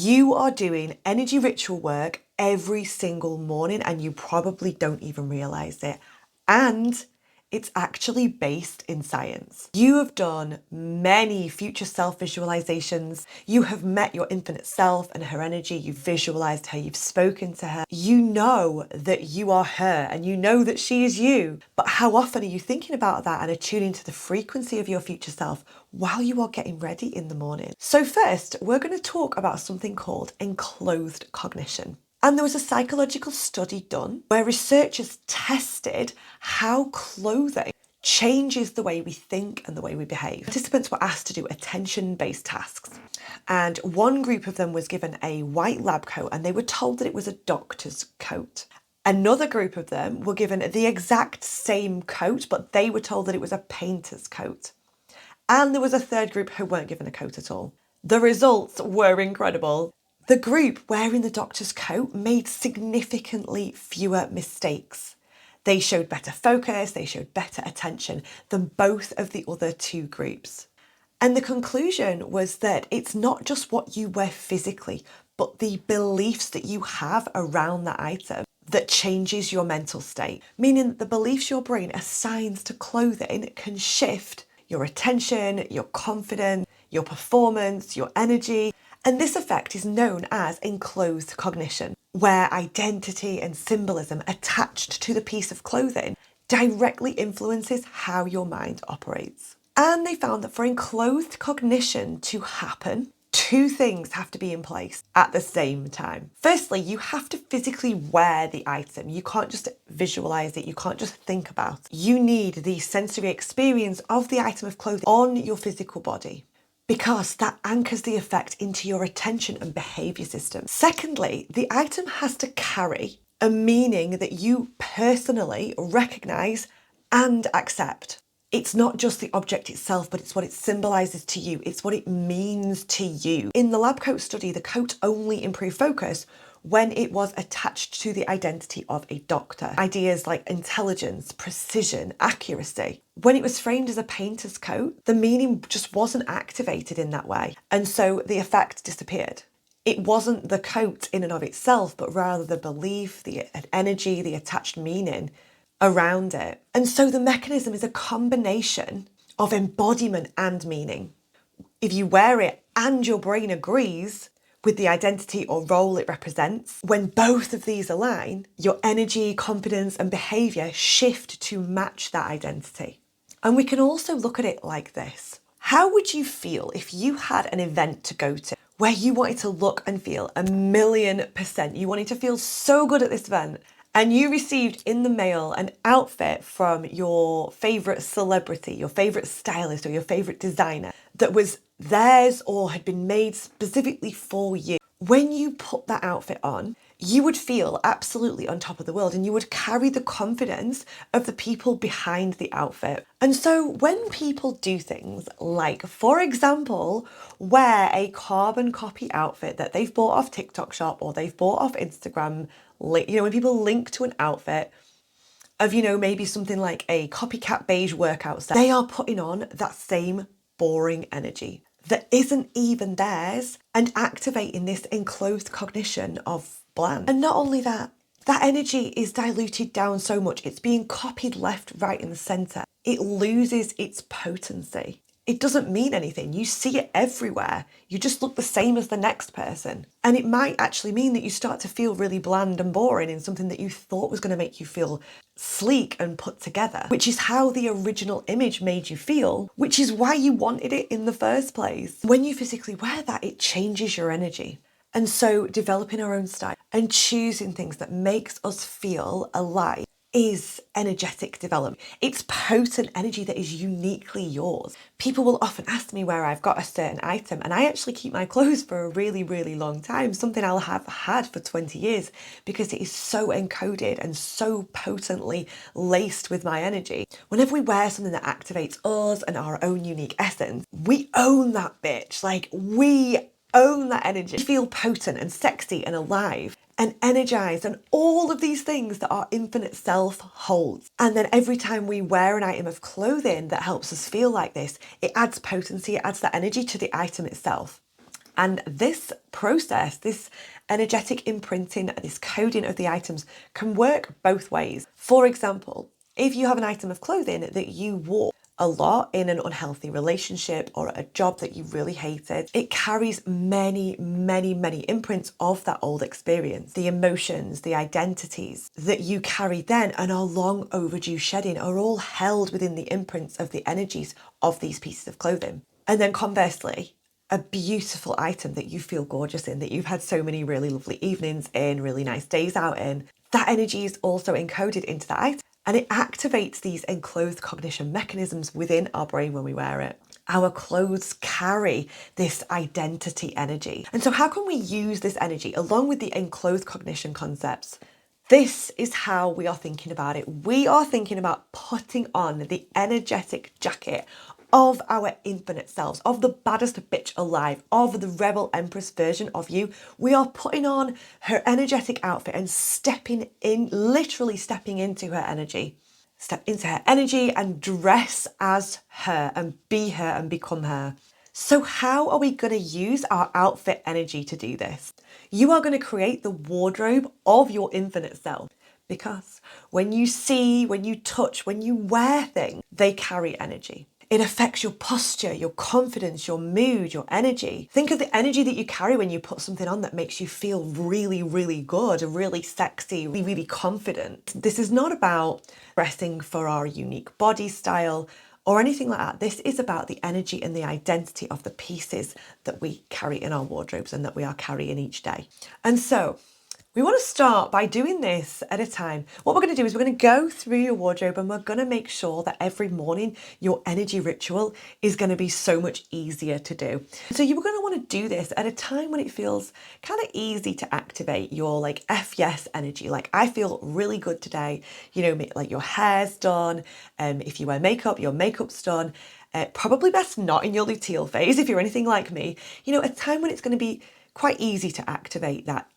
You are doing energy ritual work every single morning and you probably don't even realize it. And it's actually based in science. You have done many future self visualizations. You have met your infinite self and her energy. You've visualized her. You've spoken to her. You know that you are her and you know that she is you. But how often are you thinking about that and attuning to the frequency of your future self while you are getting ready in the morning? So first, we're going to talk about something called enclothed cognition. And there was a psychological study done where researchers tested how clothing changes the way we think and the way we behave. Participants were asked to do attention-based tasks. And one group of them was given a white lab coat and they were told that it was a doctor's coat. Another group of them were given the exact same coat, but they were told that it was a painter's coat. And there was a third group who weren't given a coat at all. The results were incredible. The group wearing the doctor's coat made significantly fewer mistakes. They showed better focus, they showed better attention than both of the other two groups. And the conclusion was that it's not just what you wear physically, but the beliefs that you have around that item that changes your mental state. Meaning that the beliefs your brain assigns to clothing can shift your attention, your confidence, your performance, your energy. And this effect is known as enclosed cognition, where identity and symbolism attached to the piece of clothing directly influences how your mind operates. And they found that for enclosed cognition to happen, two things have to be in place at the same time. Firstly, you have to physically wear the item. You can't just visualize it. You can't just think about it. You need the sensory experience of the item of clothing on your physical body, because that anchors the effect into your attention and behavior system. Secondly, the item has to carry a meaning that you personally recognize and accept. It's not just the object itself, but it's what it symbolizes to you. It's what it means to you. In the lab coat study, the coat only improved focus when it was attached to the identity of a doctor. Ideas like intelligence, precision, accuracy. When it was framed as a painter's coat, the meaning just wasn't activated in that way. And so the effect disappeared. It wasn't the coat in and of itself, but rather the belief, the energy, the attached meaning around it. And so the mechanism is a combination of embodiment and meaning. If you wear it and your brain agrees with the identity or role it represents, when both of these align, your energy, confidence, and behavior shift to match that identity. And we can also look at it like this. How would you feel if you had an event to go to where you wanted to look and feel 1,000,000%? You wanted to feel so good at this event, and you received in the mail an outfit from your favourite celebrity, your favourite stylist, or your favourite designer that was theirs or had been made specifically for you. When you put that outfit on, you would feel absolutely on top of the world and you would carry the confidence of the people behind the outfit. And so when people do things like, for example, wear a carbon copy outfit that they've bought off TikTok shop or they've bought off Instagram, when people link to an outfit of, maybe something like a copycat beige workout set, they are putting on that same boring energy that isn't even theirs and activating this enclosed cognition of bland. And not only that, that energy is diluted down so much, it's being copied left, right, and centre. It loses its potency. It doesn't mean anything. You see it everywhere. You just look the same as the next person. And it might actually mean that you start to feel really bland and boring in something that you thought was going to make you feel sleek and put together, which is how the original image made you feel, which is why you wanted it in the first place. When you physically wear that, it changes your energy. And so developing our own style and choosing things that makes us feel alive is energetic development. It's potent energy that is uniquely yours. People will often ask me where I've got a certain item, and I actually keep my clothes for a really, really long time, something I'll have had for 20 years because it is so encoded and so potently laced with my energy. Whenever we wear something that activates us and our own unique essence, we own that bitch. Like, we own that energy. We feel potent and sexy and alive and energized and all of these things that our infinite self holds. And then every time we wear an item of clothing that helps us feel like this, it adds potency, it adds that energy to the item itself. And this process, this energetic imprinting, this coding of the items can work both ways. For example, if you have an item of clothing that you wore a lot in an unhealthy relationship or a job that you really hated, it carries many, many, many imprints of that old experience. The emotions, the identities that you carry then and are long overdue shedding are all held within the imprints of the energies of these pieces of clothing. And then conversely, a beautiful item that you feel gorgeous in, that you've had so many really lovely evenings in, really nice days out in, that energy is also encoded into that item. And it activates these enclosed cognition mechanisms within our brain when we wear it. Our clothes carry this identity energy. And so how can we use this energy along with the enclosed cognition concepts? This is how we are thinking about it. We are thinking about putting on the energetic jacket of our infinite selves, of the baddest bitch alive, of the Rebel Empress version of you. We are putting on her energetic outfit and stepping in, literally stepping into her energy. Step into her energy and dress as her and be her and become her. So how are we going to use our outfit energy to do this? You are going to create the wardrobe of your infinite self. Because when you see, when you touch, when you wear things, they carry energy. It affects your posture, your confidence, your mood, your energy. Think of the energy that you carry when you put something on that makes you feel really, really good, really sexy, really, really confident. This is not about dressing for our unique body style or anything like that. This is about the energy and the identity of the pieces that we carry in our wardrobes and that we are carrying each day. And so we want to start by doing this at a time. What we're going to do is we're going to go through your wardrobe and we're going to make sure that every morning your energy ritual is going to be so much easier to do. So you're going to want to do this at a time when it feels kind of easy to activate your like F yes energy. Like I feel really good today. You know, like your hair's done. If you wear makeup, your makeup's done. Probably best not in your luteal phase if you're anything like me. You know, a time when it's going to be quite easy to activate that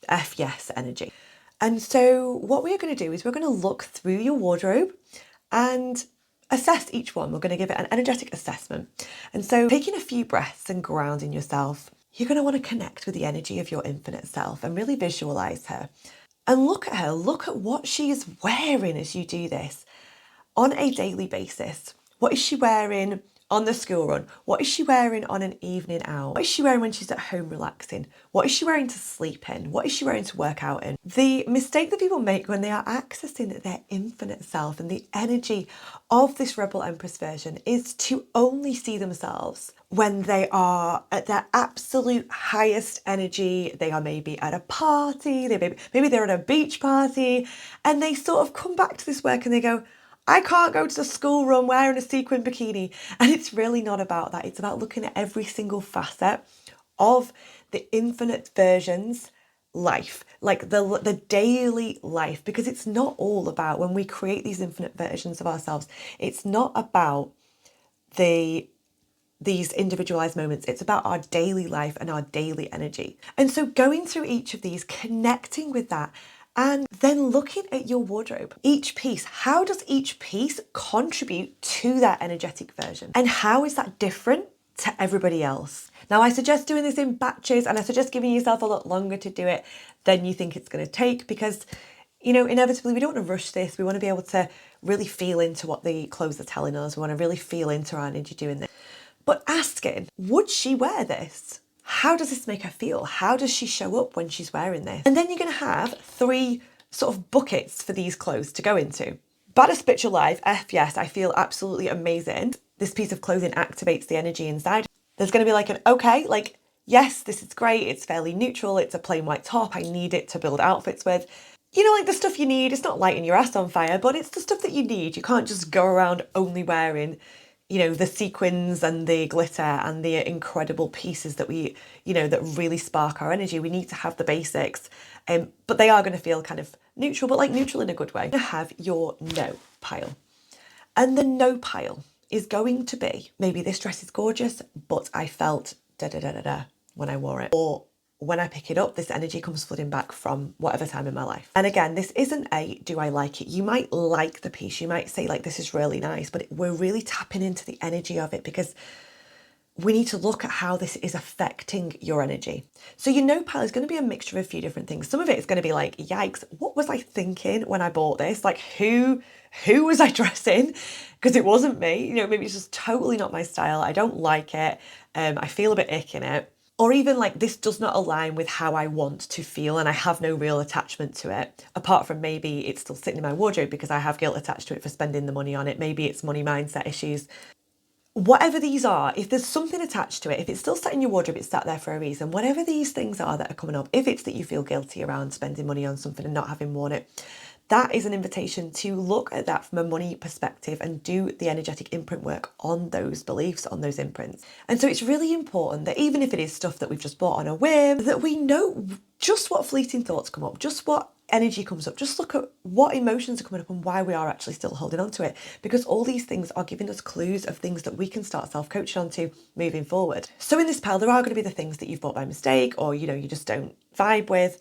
F yes energy. And so what we're going to do is we're going to look through your wardrobe and assess each one. We're going to give it an energetic assessment. And so taking a few breaths and grounding yourself, you're going to want to connect with the energy of your infinite self and really visualize her. And look at her, look at what she is wearing as you do this on a daily basis. What is she wearing on the school run? What is she wearing on an evening out? What is she wearing when she's at home relaxing? What is she wearing to sleep in? What is she wearing to work out in? The mistake that people make when they are accessing their infinite self and the energy of this Rebel Empress version is to only see themselves when they are at their absolute highest energy. They are maybe at a party, maybe they're at a beach party, and they sort of come back to this work and they go, I can't go to the school run wearing a sequin bikini. And it's really not about that. It's about looking at every single facet of the infinite version's life, like the daily life, because it's not all about, when we create these infinite versions of ourselves, it's not about these individualized moments. It's about our daily life and our daily energy. And so going through each of these, connecting with that, and then looking at your wardrobe, each piece, how does each piece contribute to that energetic version? And how is that different to everybody else? Now, I suggest doing this in batches, and I suggest giving yourself a lot longer to do it than you think it's going to take, because, you know, inevitably we don't want to rush this. We want to be able to really feel into what the clothes are telling us. We want to really feel into our energy doing this. But asking, would she wear this? How does this make her feel? How does she show up when she's wearing this? And then you're going to have 3 sort of buckets for these clothes to go into. Baddest bitch alive, F yes, I feel absolutely amazing. This piece of clothing activates the energy inside. There's going to be like an okay, like, yes, this is great. It's fairly neutral. It's a plain white top. I need it to build outfits with. You know, like the stuff you need. It's not lighting your ass on fire, but it's the stuff that you need. You can't just go around only wearing, you know, the sequins and the glitter and the incredible pieces that we, you know, that really spark our energy. We need to have the basics, but they are going to feel kind of neutral, but like neutral in a good way. You have your no pile. And the no pile is going to be, maybe this dress is gorgeous, but I felt da-da-da-da-da when I wore it. Or when I pick it up, this energy comes flooding back from whatever time in my life. And again, this isn't a, do I like it? You might like the piece. You might say like, this is really nice, but we're really tapping into the energy of it, because we need to look at how this is affecting your energy. So your no pile is going to be a mixture of a few different things. Some of it is going to be like, yikes, what was I thinking when I bought this? Like who was I dressing? Because it wasn't me. Maybe it's just totally not my style. I don't like it. I feel a bit ick in it. Or even like this does not align with how I want to feel and I have no real attachment to it, apart from maybe it's still sitting in my wardrobe because I have guilt attached to it for spending the money on it. Maybe it's money mindset issues. Whatever these are, if there's something attached to it, if it's still sat in your wardrobe, it's sat there for a reason. Whatever these things are that are coming up, if it's that you feel guilty around spending money on something and not having worn it, that is an invitation to look at that from a money perspective and do the energetic imprint work on those beliefs, on those imprints. And so it's really important that even if it is stuff that we've just bought on a whim, that we know just what fleeting thoughts come up, just what energy comes up, just look at what emotions are coming up and why we are actually still holding on to it, because all these things are giving us clues of things that we can start self-coaching onto moving forward. So in this pile, there are going to be the things that you've bought by mistake or you just don't vibe with.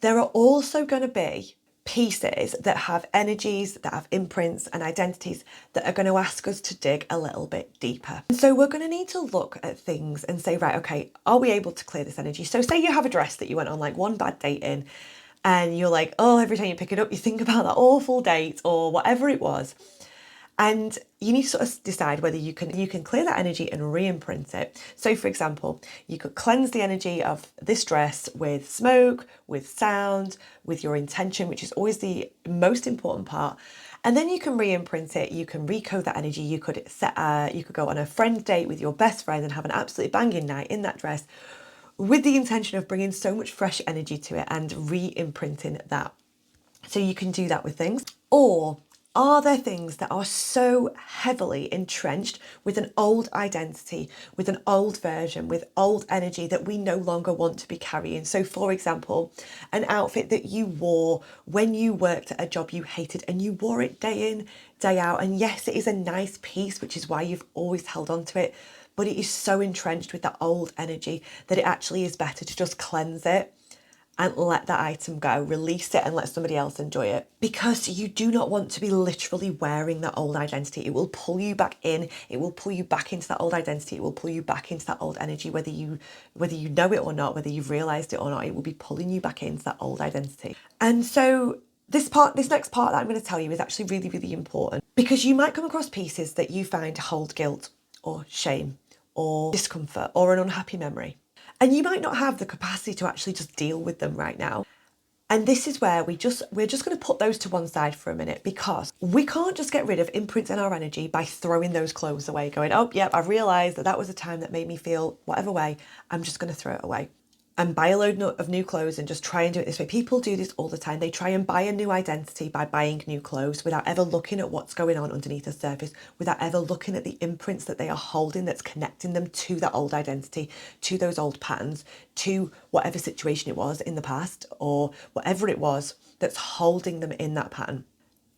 There are also going to be pieces that have energies, that have imprints and identities that are going to ask us to dig a little bit deeper. And so we're going to need to look at things and say, right, okay, are we able to clear this energy? So say you have a dress that you went on like one bad date in and you're like, oh, every time you pick it up, you think about that awful date or whatever it was. And you need to sort of decide whether you can clear that energy and re-imprint it. So for example, you could cleanse the energy of this dress with smoke, with sound, with your intention, which is always the most important part. And then you can re-imprint it. You can recode that energy. You could go on a friend date with your best friend and have an absolutely banging night in that dress with the intention of bringing so much fresh energy to it and re-imprinting that. So you can do that with things. Or are there things that are so heavily entrenched with an old identity, with an old version, with old energy that we no longer want to be carrying? So for example, an outfit that you wore when you worked at a job you hated and you wore it day in, day out. And yes, it is a nice piece, which is why you've always held on to it. But it is so entrenched with that old energy that it actually is better to just cleanse it and let that item go, release it and let somebody else enjoy it. Because you do not want to be literally wearing that old identity. It will pull you back in. It will pull you back into that old identity. It will pull you back into that old energy, whether you know it or not, whether you've realised it or not, it will be pulling you back into that old identity. And so this next part that I'm going to tell you is actually really, really important, because you might come across pieces that you find hold guilt or shame or discomfort or an unhappy memory. And you might not have the capacity to actually just deal with them right now. And this is where we're just going to put those to one side for a minute, because we can't just get rid of imprints in our energy by throwing those clothes away, going, oh, yep, I've realised that was a time that made me feel whatever way, I'm just going to throw it away and buy a load of new clothes and just try and do it this way. People do this all the time. They try and buy a new identity by buying new clothes without ever looking at what's going on underneath the surface, without ever looking at the imprints that they are holding that's connecting them to that old identity, to those old patterns, to whatever situation it was in the past or whatever it was that's holding them in that pattern.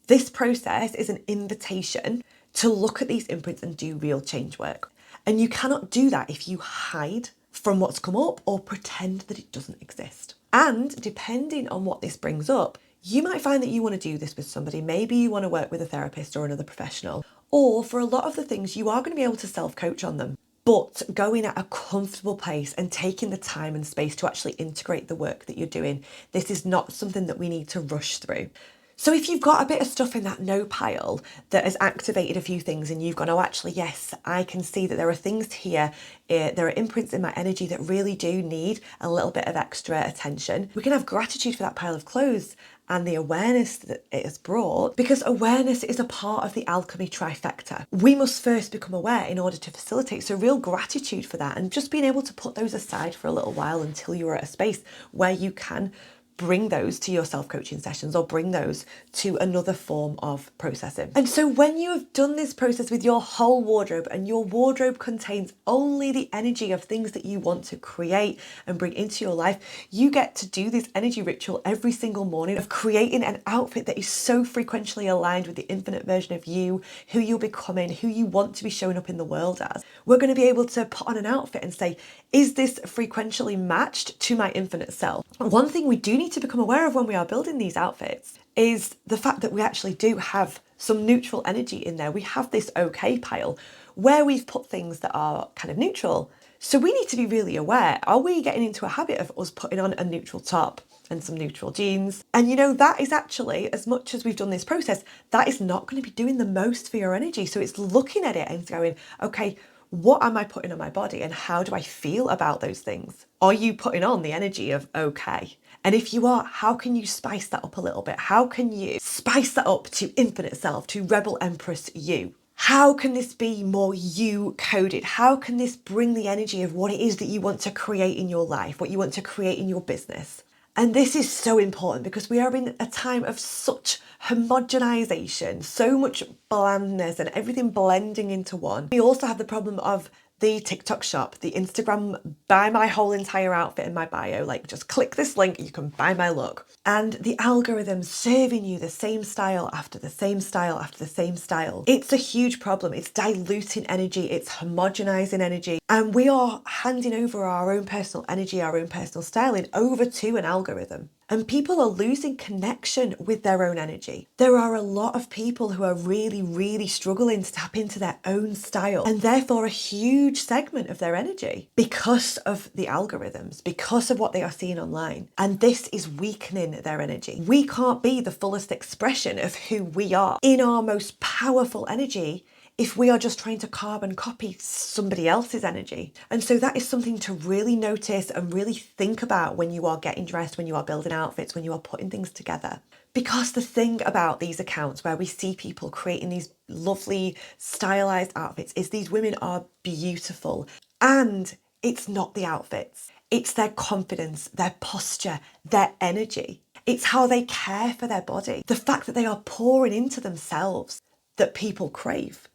This process is an invitation to look at these imprints and do real change work. And you cannot do that if you hide from what's come up or pretend that it doesn't exist. And depending on what this brings up, you might find that you want to do this with somebody. Maybe you want to work with a therapist or another professional. Or for a lot of the things, you are going to be able to self-coach on them, but going at a comfortable pace and taking the time and space to actually integrate the work that you're doing. This is not something that we need to rush through. So if you've got a bit of stuff in that no pile that has activated a few things and you've gone, oh, actually, yes, I can see that there are things here, there are imprints in my energy that really do need a little bit of extra attention. We can have gratitude for that pile of clothes and the awareness that it has brought, because awareness is a part of the alchemy trifecta. We must first become aware in order to facilitate. So real gratitude for that, and just being able to put those aside for a little while until you're at a space where you can bring those to your self-coaching sessions or bring those to another form of processing. And so when you have done this process with your whole wardrobe, and your wardrobe contains only the energy of things that you want to create and bring into your life, you get to do this energy ritual every single morning of creating an outfit that is so frequently aligned with the infinite version of you, who you're becoming, who you want to be showing up in the world as. We're going to be able to put on an outfit and say, is this frequently matched to my infinite self? One thing we do need to become aware of when we are building these outfits is the fact that we actually do have some neutral energy in there. We have this okay pile where we've put things that are kind of neutral. So we need to be really aware. Are we getting into a habit of us putting on a neutral top and some neutral jeans? And you know, that is actually, as much as we've done this process, that is not going to be doing the most for your energy. So it's looking at it and going, okay, what am I putting on my body and how do I feel about those things? Are you putting on the energy of okay? And if you are, how can you spice that up a little bit? How can you spice that up to infinite self, to Rebel Empress you? How can this be more you coded? How can this bring the energy of what it is that you want to create in your life, what you want to create in your business? And this is so important because we are in a time of such homogenization, so much blandness and everything blending into one. We also have the problem of the TikTok shop, the Instagram, buy my whole entire outfit in my bio, like just click this link, you can buy my look. And the algorithm serving you the same style after the same style after the same style. It's a huge problem. It's diluting energy, it's homogenizing energy. And we are handing over our own personal energy, our own personal styling over to an algorithm. And people are losing connection with their own energy. There are a lot of people who are really, really struggling to tap into their own style and therefore a huge segment of their energy because of the algorithms, because of what they are seeing online. And this is weakening their energy. We can't be the fullest expression of who we are in our most powerful energy if we are just trying to carbon copy somebody else's energy. And so that is something to really notice and really think about when you are getting dressed, when you are building outfits, when you are putting things together. Because the thing about these accounts where we see people creating these lovely stylized outfits is these women are beautiful, and it's not the outfits. It's their confidence, their posture, their energy. It's how they care for their body. The fact that they are pouring into themselves that people crave.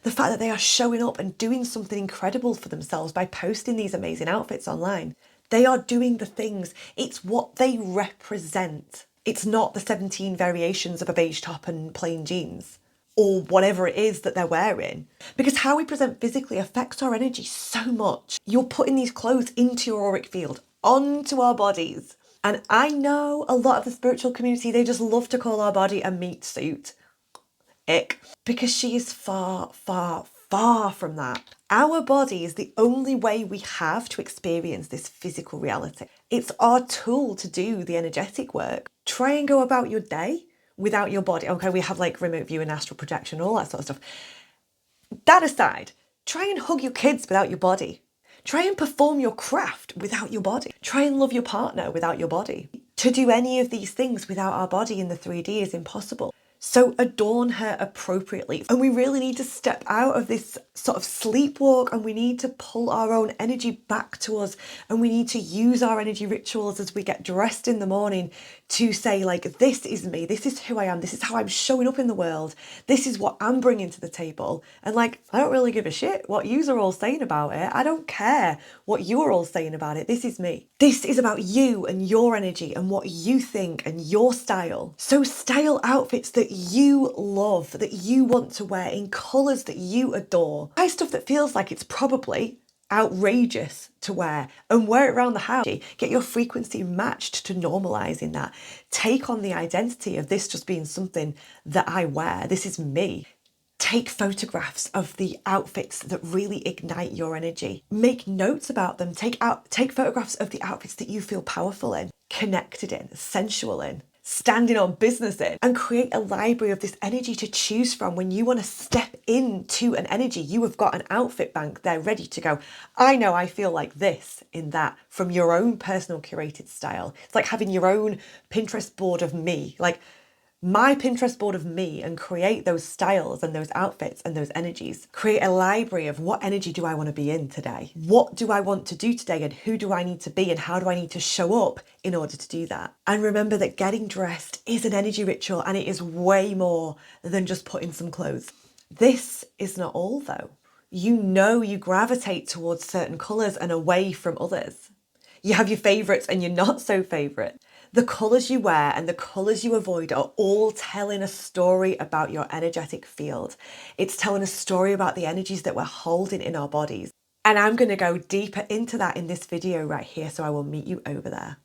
The fact that they are showing up and doing something incredible for themselves by posting these amazing outfits online. They are doing the things. It's what they represent. It's not the 17 variations of a beige top and plain jeans or whatever it is that they're wearing. Because how we present physically affects our energy so much. You're putting these clothes into your auric field, onto our bodies. And I know a lot of the spiritual community, they just love to call our body a meat suit. Ick. Because she is far, far, far from that. Our body is the only way we have to experience this physical reality. It's our tool to do the energetic work. Try and go about your day without your body. Okay, we have like remote view and astral projection, all that sort of stuff. That aside, try and hug your kids without your body. Try and perform your craft without your body. Try and love your partner without your body. To do any of these things without our body in the 3D is impossible. So adorn her appropriately. And we really need to step out of this sort of sleepwalk, and we need to pull our own energy back to us. And we need to use our energy rituals as we get dressed in the morning to say, like, this is me, this is who I am, this is how I'm showing up in the world, this is what I'm bringing to the table. And like, I don't really give a shit what yous are all saying about it. I don't care what you're all saying about it. This is me. This is about you and your energy and what you think and your style. So style outfits that you love, that you want to wear in colours that you adore. Buy stuff that feels like it's probably outrageous to wear and wear it around the house. Get your frequency matched to normalizing that. Take on the identity of this just being something that I wear. This is me. Take photographs of the outfits that really ignite your energy. Make notes about them. Take photographs of the outfits that you feel powerful in, connected in, sensual in, standing on business in, and create a library of this energy to choose from. When you want to step into an energy, you have got an outfit bank there ready to go. I know I feel like this in that, from your own personal curated style. It's like having your own Pinterest board of me, like my Pinterest board of me, and create those styles and those outfits and those energies. Create a library of what energy do I want to be in today? What do I want to do today? And who do I need to be? And how do I need to show up in order to do that? And remember that getting dressed is an energy ritual, and it is way more than just putting some clothes. This is not all though. You know you gravitate towards certain colours and away from others. You have your favourites and your not so favourite. The colours you wear and the colours you avoid are all telling a story about your energetic field. It's telling a story about the energies that we're holding in our bodies. And I'm going to go deeper into that in this video right here, so I will meet you over there.